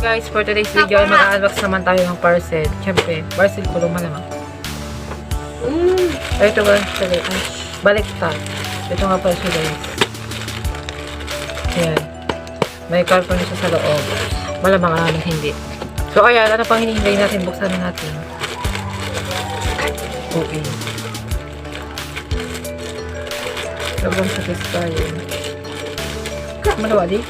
Guys, for today's video ay mag-unbox naman tayo ng parcel. Siyempre, parcel ko lumalamang. Ito ba? Baliktad. Ito nga pala siya guys. Ayan. May karton siya sa loob. Malamang namin hindi. So ayan, ano pang hinihintay natin? Buksan na natin. Okay. Sobrang satisfying. Malawa di?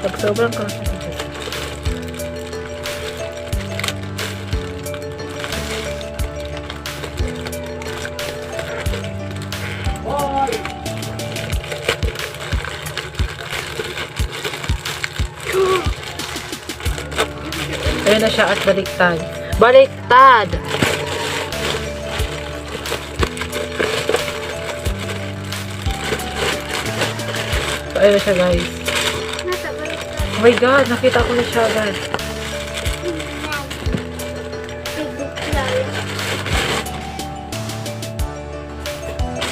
Pag sobrang satisfying. Ayun na siya at baliktad. Baliktad! So, ayun na siya guys. Oh my god, nakita ko na siya guys.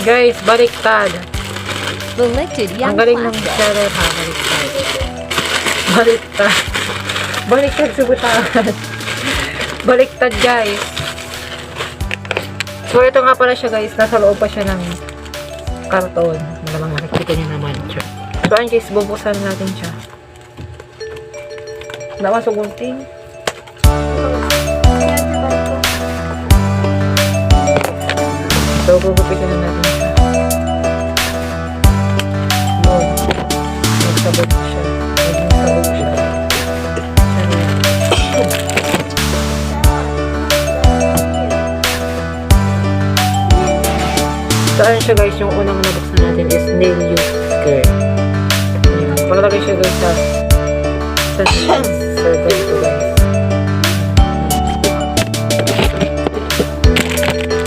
Guys, baliktad. Ang galing ng seller ha, baliktad. Baliktad. Baliktad sa butahan. Baliktad guys. So ito nga pala siya guys. Nasa loob pa siya ng karton. Malamang nakikita niyo naman siya. So ayun guys, bubuksan natin siya. Namasok gunting. So gugupitin na natin siya. Yun. Nagsabog siya. Nagsabog siya. So, ayun siya guys, yung unang nabuksan natin is nail use care. Pakalagay siya guys sa circle ito guys.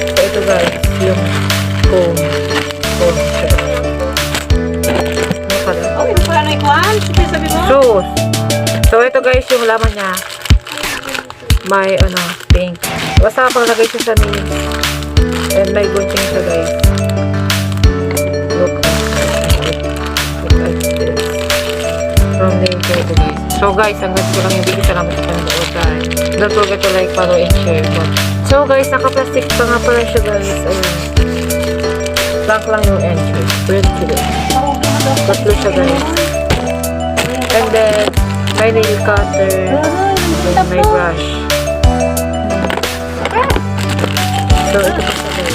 So, ito guys, yung comb siya. Ano pala? Oh, yung pala na ikuan? Sabi mo? Shoes. So, ito guys, yung laman niya. May, pink. Basta pakalagay siya sa nail. And may gunting siya guys. Look at this. From nail to guys. So guys, hanggang ko lang yung video. Salamat sa panonood guys. Don't forget to like, follow, and share. So guys, naka-plastic pa nga pala siya guys. Ayun. Black lang yung entry. Print to this. Tatlo siya guys. And then, may nail cutter. And then may brush. So, ito pa siya guys.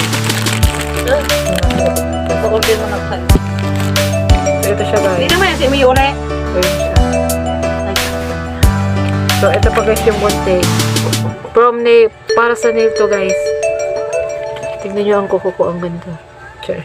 Pag-order mo nagsan. So, ito siya guys. Hindi naman yung may uli. Ayun siya. So, ito pa guys yung gunting. From nail, para sa nail to guys. Tignan nyo ang kuko ko, ang ganda. Sure.